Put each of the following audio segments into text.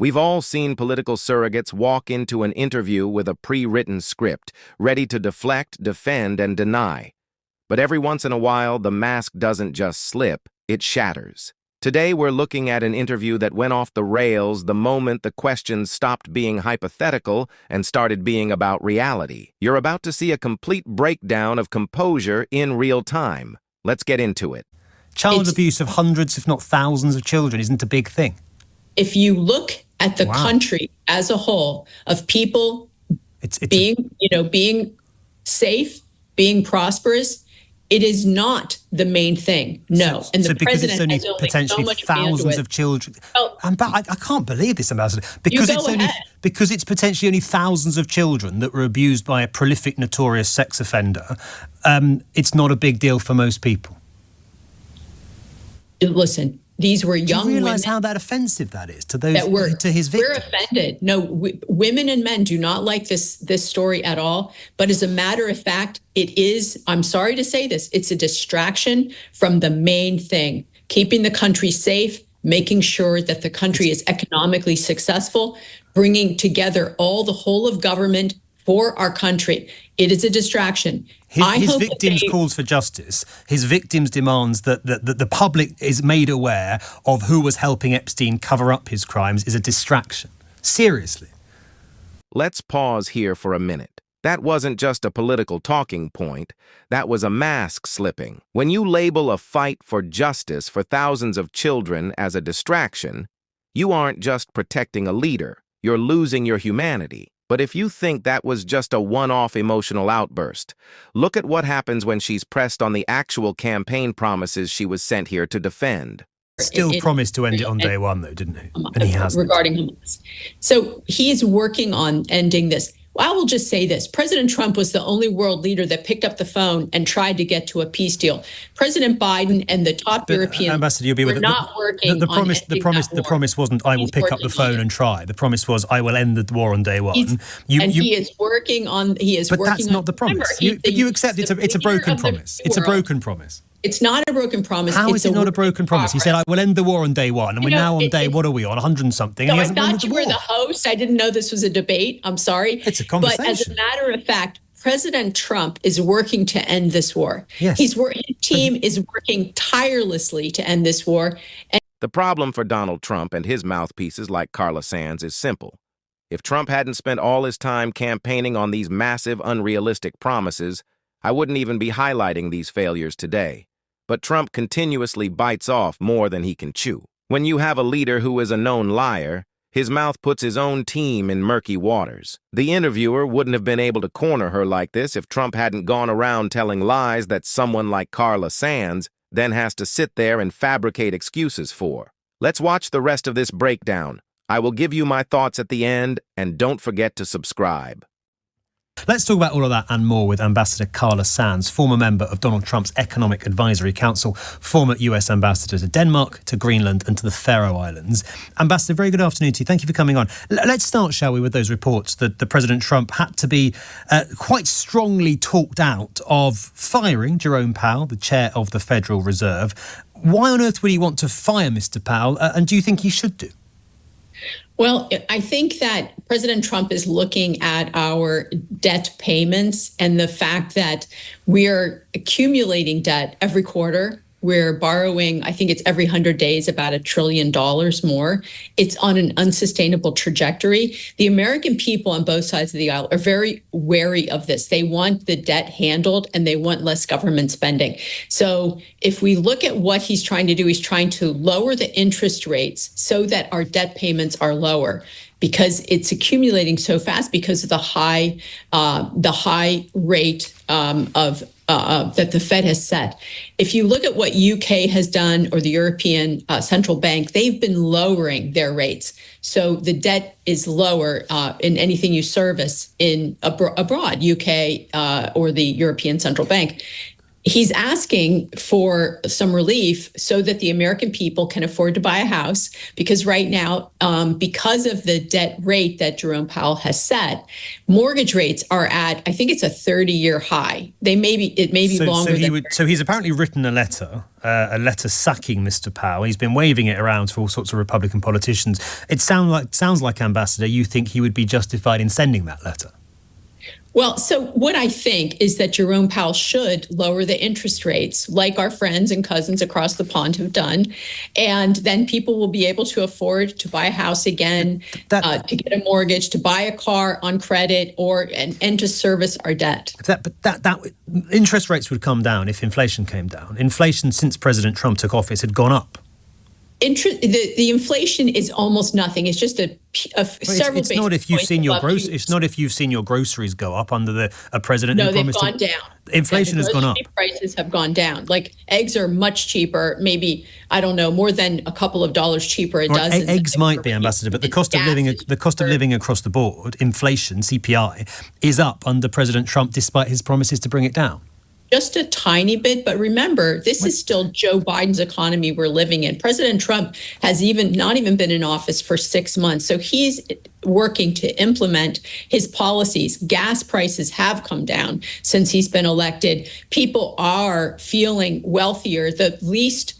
We've all seen political surrogates walk into an interview with a pre-written script, ready to deflect, defend, and deny. But every once in a while, the mask doesn't just slip, it shatters. Today, we're looking at an interview that went off the rails the moment the questions stopped being hypothetical and started being about reality. You're about to see a complete breakdown of composure in real time. Let's get into it. Child abuse of hundreds, if not thousands of children isn't a big thing. If you look at the country as a whole of people being safe, being prosperous, it is not the main thing. No. And the president has only potentially so much thousands of children. I can't believe this, Ambassador. Because it's potentially only thousands of children that were abused by a prolific, notorious sex offender. It's not a big deal for most people. Listen, these were young women. Do you realise how offensive that is to those to his victims? We're offended. No, women and men do not like this story at all. But as a matter of fact, it is, I'm sorry to say this, it's a distraction from the main thing, keeping the country safe, making sure that the country is economically successful, bringing together the whole of government for our country. It is a distraction. His victims' calls for justice, his victims' demands that the public is made aware of who was helping Epstein cover up his crimes is a distraction. Seriously. Let's pause here for a minute. That wasn't just a political talking point. That was a mask slipping. When you label a fight for justice for thousands of children as a distraction, you aren't just protecting a leader. You're losing your humanity. But if you think that was just a one-off emotional outburst, look at what happens when she's pressed on the actual campaign promises she was sent here to defend. Still promised to end it on day one, though, didn't he? And he hasn't. Regarding Hamas. So he's working on ending this. Well, I will just say this. President Trump was the only world leader that picked up the phone and tried to get to a peace deal. President Biden and the top European Ambassador, you'll be with not working the promise wasn't I will pick up the phone and try. The promise was I will end the war on day one. He is working on. But that's not the promise. You accept it's a broken promise. It's a broken promise. It's not a broken promise. How is it not a broken promise? He said, I will end the war on day one. And we're now on day, what are we on, 100 and something? So and he I hasn't ended thought the you war. were the host. I didn't know this was a debate. I'm sorry. It's a conversation. But as a matter of fact, President Trump is working to end this war. Yes. His team is working tirelessly to end this war. And the problem for Donald Trump and his mouthpieces like Carla Sands is simple. If Trump hadn't spent all his time campaigning on these massive, unrealistic promises, I wouldn't even be highlighting these failures today. But Trump continuously bites off more than he can chew. When you have a leader who is a known liar, his mouth puts his own team in murky waters. The interviewer wouldn't have been able to corner her like this if Trump hadn't gone around telling lies that someone like Carla Sands then has to sit there and fabricate excuses for. Let's watch the rest of this breakdown. I will give you my thoughts at the end, and don't forget to subscribe. Let's talk about all of that and more with Ambassador Carla Sands, former member of Donald Trump's Economic Advisory Council, former US ambassador to Denmark, to Greenland and to the Faroe Islands. Ambassador, very good afternoon to you. Thank you for coming on. Let's start, shall we, with those reports that the President Trump had to be quite strongly talked out of firing Jerome Powell, the chair of the Federal Reserve. Why on earth would he want to fire Mr. Powell, and do you think he should do? Well, I think that President Trump is looking at our debt payments and the fact that we're accumulating debt every quarter. We're borrowing, I think it's every 100 days, about $1 trillion more. It's on an unsustainable trajectory. The American people on both sides of the aisle are very wary of this. They want the debt handled and they want less government spending. So if we look at what he's trying to do, he's trying to lower the interest rates so that our debt payments are lower, because it's accumulating so fast because of the high rate that the Fed has set. If you look at what UK has done, or the European Central Bank, they've been lowering their rates. So the debt is lower in anything you service in abroad, UK or the European Central Bank. He's asking for some relief so that the American people can afford to buy a house, because right now, because of the debt rate that Jerome Powell has set, mortgage rates are at, I think it's a 30-year high. It may be longer. So he's apparently written a letter sacking Mr. Powell. He's been waving it around to all sorts of Republican politicians. It sounds like, Ambassador, you think he would be justified in sending that letter? Well, so what I think is that Jerome Powell should lower the interest rates, like our friends and cousins across the pond have done, and then people will be able to afford to buy a house again, to get a mortgage, to buy a car on credit, and to service our debt. That interest rates would come down if inflation came down. Inflation since President Trump took office had gone up. The inflation is almost nothing. It's just several. It's not if you've seen your It's not if you've seen your groceries go up under a president. No, they've gone down. Inflation has gone up. Prices have gone down. Like eggs are much cheaper. Maybe, I don't know, more than a couple of dollars cheaper a dozen. Eggs might be, Ambassador, but the cost of living across the board, inflation, CPI, is up under President Trump despite his promises to bring it down. Just a tiny bit, but remember, this is still Joe Biden's economy we're living in. President Trump has not even been in office for 6 months, so he's working to implement his policies. Gas prices have come down since he's been elected. People are feeling wealthier. The least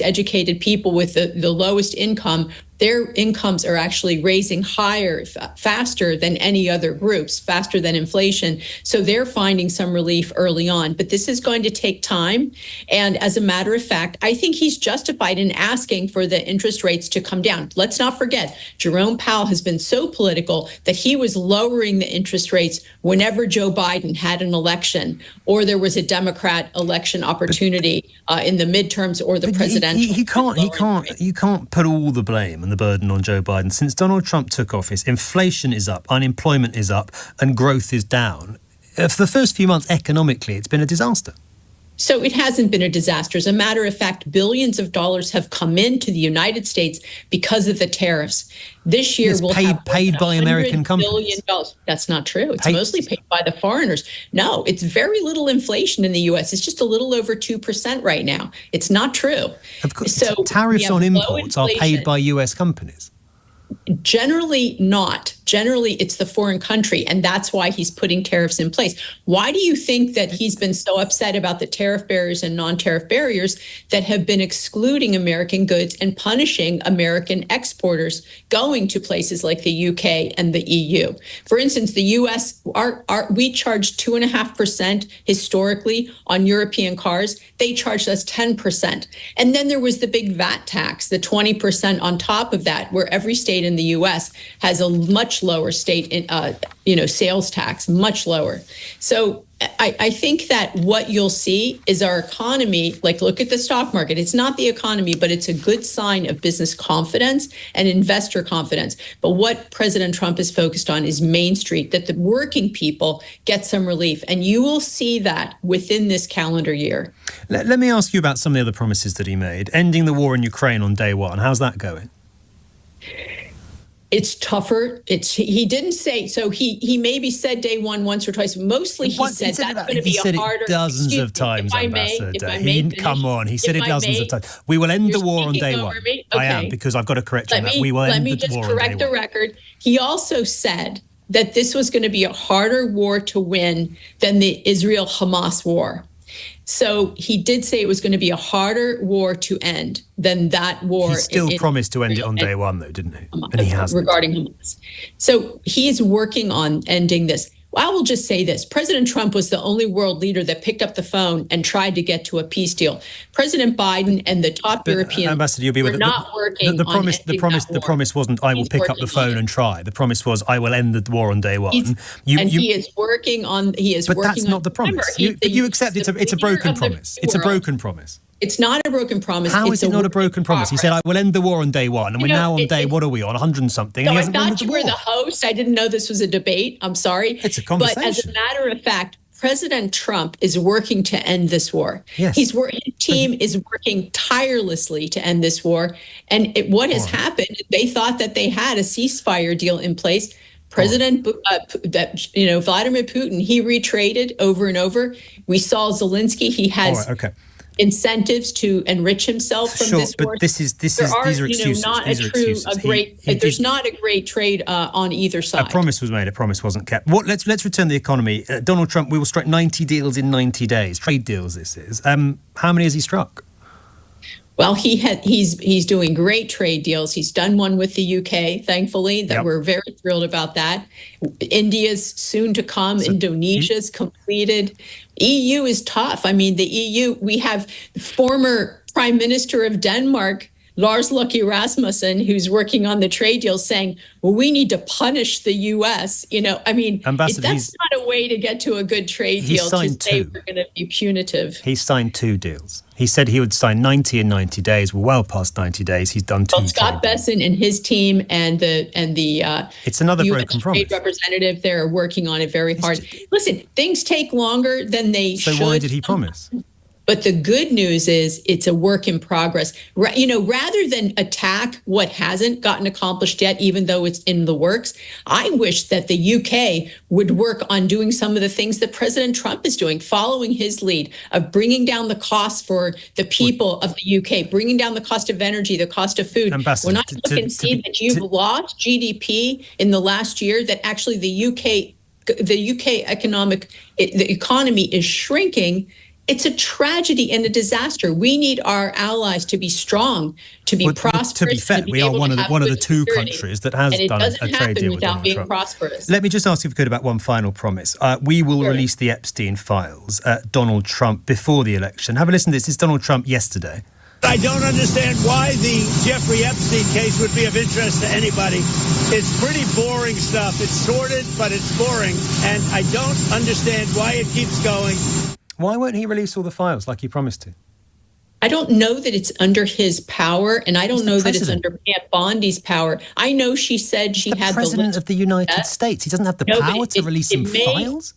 educated people with the lowest income, their incomes are actually raising higher, faster than any other groups, faster than inflation. So they're finding some relief early on. But this is going to take time. And as a matter of fact, I think he's justified in asking for the interest rates to come down. Let's not forget, Jerome Powell has been so political that he was lowering the interest rates whenever Joe Biden had an election or there was a Democrat election opportunity in the midterms or the presidential. You can't put all the blame and the burden on Joe Biden. Since Donald Trump took office, inflation is up, unemployment is up, and growth is down. For the first few months, economically, it's been a disaster. So it hasn't been a disaster. As a matter of fact, billions of dollars have come into the United States because of the tariffs. This year, we'll have paid by American companies. $100 billion. That's not true. It's mostly paid by the foreigners. No, it's very little inflation in the U.S. It's just a little over 2% right now. It's not true. Of course, so tariffs on imports are paid by U.S. companies. Generally not. Generally, it's the foreign country, and that's why he's putting tariffs in place. Why do you think that he's been so upset about the tariff barriers and non-tariff barriers that have been excluding American goods and punishing American exporters going to places like the UK and the EU? For instance, the US, we charge 2.5% historically on European cars. They charged us 10%. And then there was the big VAT tax, the 20% on top of that, where every state in the US has a much lower state sales tax, much lower. So I think that what you'll see is our economy, like look at the stock market. It's not the economy, but it's a good sign of business confidence and investor confidence. But what President Trump is focused on is Main Street, that the working people get some relief. And you will see that within this calendar year. Let me ask you about some of the other promises that he made. Ending the war in Ukraine on day one. How's that going? It's tougher. He didn't say, so he maybe said day one once or twice. Mostly he said that's going to be a harder. Dozens of times, Ambassador. Come on, he said it dozens of times. We will end the war on day one. Okay. I am, because I've got to correct you on that. We will end the war on day one. Let me just correct the record. He also said that this was going to be a harder war to win than the Israel-Hamas war. So he did say it was going to be a harder war to end than that war. He still promised to end it on day one, though, didn't he? And he hasn't. Regarding Hamas. So he's working on ending this. Well, I will just say this. President Trump was the only world leader that picked up the phone and tried to get to a peace deal. President Biden and the top European Ambassador, you'll be with not working the promise wasn't I will pick up the phone and try. The promise was I will end the war on day one. He is working on. But that's not the promise. You accept it's a broken promise. It's a broken promise. It's not a broken promise. How is it not a broken promise? He said, I will end the war on day one. And we're now on day, what are we on, 100 and something? So and I thought you were the host. I didn't know this was a debate. I'm sorry. It's a conversation. But as a matter of fact, President Trump is working to end this war. Yes. His team is working tirelessly to end this war. And what has happened, they thought that they had a ceasefire deal in place. Vladimir Putin, he retraded over and over. We saw Zelensky; he has incentives to enrich himself from this war. But these are excuses. There's not a great trade on either side. A promise was made. A promise wasn't kept. Let's return to the economy. Donald Trump, we will strike 90 deals in 90 days. Trade deals. This is. How many has he struck? Well, he's doing great trade deals. He's done one with the UK, thankfully, that we're very thrilled about that. India's soon to come. Indonesia's completed. EU is tough. I mean, the EU, we have former Prime Minister of Denmark, Lars Løkke Rasmussen, who's working on the trade deal, saying, well, we need to punish the U.S. That's not a way to get to a good trade deal, to say we're going to be punitive. He signed 2 deals. He said he would sign 90 in 90 days. We're well past 90 days. He's done 2. Well, Scott Bessent and his team and the it's another US broken promise. Trade representative, they're working on it very hard. Listen, things take longer than they should. So why did he promise? But the good news is it's a work in progress. Rather than attack what hasn't gotten accomplished yet, even though it's in the works, I wish that the UK would work on doing some of the things that President Trump is doing, following his lead of bringing down the costs for the people of the UK, bringing down the cost of energy, the cost of food. Ambassador, when I look and see that you've lost GDP in the last year, that actually the UK economy is shrinking. It's a tragedy and a disaster. We need our allies to be strong, to be prosperous. To be fair, we are one of the 2 countries that has done a trade deal with Donald Trump. Prosperous. Let me just ask if we could about one final promise. We will release the Epstein files, Donald Trump, before the election. Have a listen to this. It's Donald Trump yesterday. I don't understand why the Jeffrey Epstein case would be of interest to anybody. It's pretty boring stuff. It's sordid, but it's boring. And I don't understand why it keeps going. Why won't he release all the files like he promised to? I don't know that it's under his power, and I don't know that it's under Pam Bondi's power. I know she said she had the president of the United States. He doesn't have the power to release some files?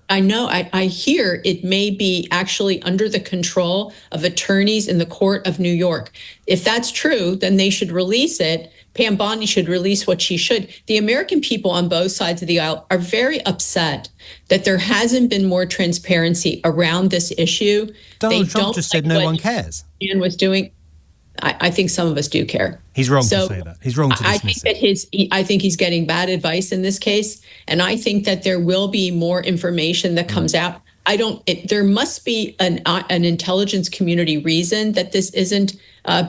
I know. I hear it may be actually under the control of attorneys in the court of New York. If that's true, then they should release it. Pam Bondi should release what she should. The American people on both sides of the aisle are very upset that there hasn't been more transparency around this issue. Donald Trump just said no one cares. And was doing. I think some of us do care. He's wrong to say that. He's wrong to dismiss it. I think he's getting bad advice in this case, and I think that there will be more information that comes out. There must be an intelligence community reason that this isn't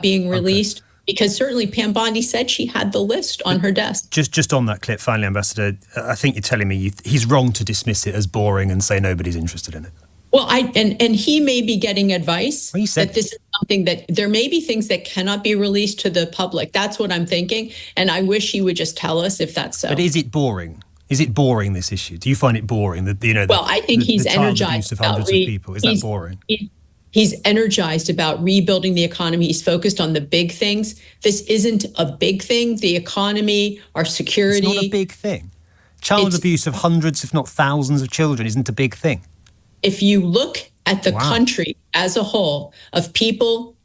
being released. Okay. Because certainly Pam Bondi said she had the list on her desk. Just on that clip, finally, Ambassador, I think you're telling me he's wrong to dismiss it as boring and say nobody's interested in it. Well, and he may be getting advice that this is something that there may be things that cannot be released to the public. That's what I'm thinking, and I wish he would just tell us if that's so. But is it boring? Is it boring, this issue? Do you find it boring that I think he's energized of hundreds of people. Is that boring? He's energized about rebuilding the economy. He's focused on the big things. This isn't a big thing. The economy, our security. It's not a big thing. Child abuse of hundreds, if not thousands of children isn't a big thing. If you look at the country as a whole of people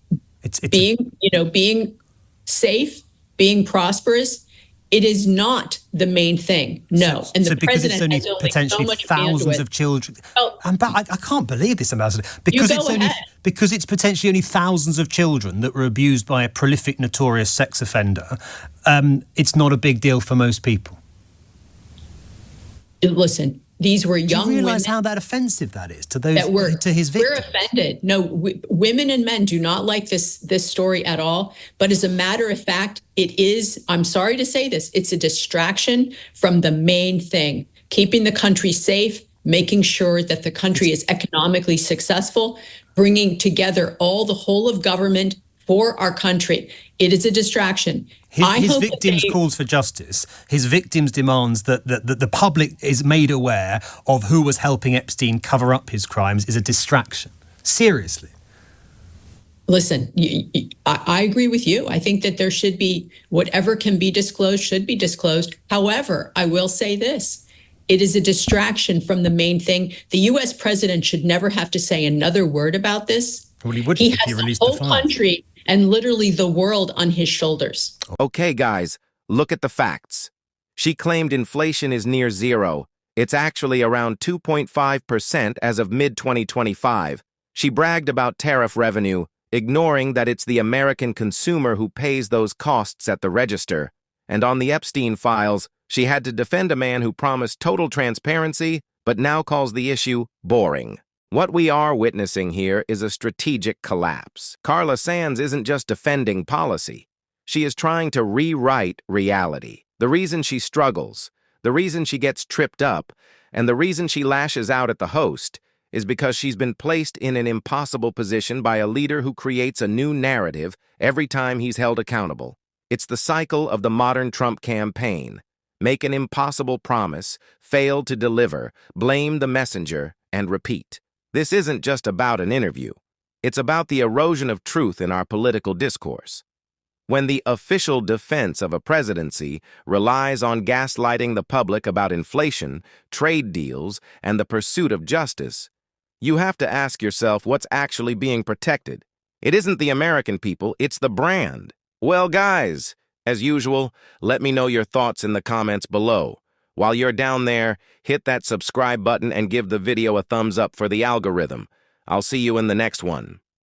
being safe, being prosperous, it is not the main thing. No. And the president has only potentially so much thousands of children. I can't believe this, Ambassador. Because it's potentially only thousands of children that were abused by a prolific, notorious sex offender. It's not a big deal for most people. Listen, these were young women. Do you realise how offensive that is to those to his victims? We're offended. No, women and men do not like this story at all. But as a matter of fact, it is, I'm sorry to say this, it's a distraction from the main thing, keeping the country safe, making sure that the country is economically successful, bringing together the whole of government for our country. It is a distraction. His victims' calls for justice, his victims' demands that the public is made aware of who was helping Epstein cover up his crimes is a distraction. Seriously. Listen, I agree with you. I think that there should be whatever can be disclosed should be disclosed. However, I will say this. It is a distraction from the main thing. The U.S. president should never have to say another word about this. Well, he wouldn't if he released the file. He has the whole country and literally the world on his shoulders. Okay, guys, look at the facts. She claimed inflation is near zero. It's actually around 2.5% as of mid-2025. She bragged about tariff revenue, ignoring that it's the American consumer who pays those costs at the register. And on the Epstein files, she had to defend a man who promised total transparency, but now calls the issue boring. What we are witnessing here is a strategic collapse. Carla Sands isn't just defending policy. She is trying to rewrite reality. The reason she struggles, the reason she gets tripped up, and the reason she lashes out at the host is because she's been placed in an impossible position by a leader who creates a new narrative every time he's held accountable. It's the cycle of the modern Trump campaign. Make an impossible promise, fail to deliver, blame the messenger, and repeat. This isn't just about an interview. It's about the erosion of truth in our political discourse. When the official defense of a presidency relies on gaslighting the public about inflation, trade deals, and the pursuit of justice, you have to ask yourself what's actually being protected. It isn't the American people, it's the brand. Well, guys, as usual, let me know your thoughts in the comments below. While you're down there, hit that subscribe button and give the video a thumbs up for the algorithm. I'll see you in the next one.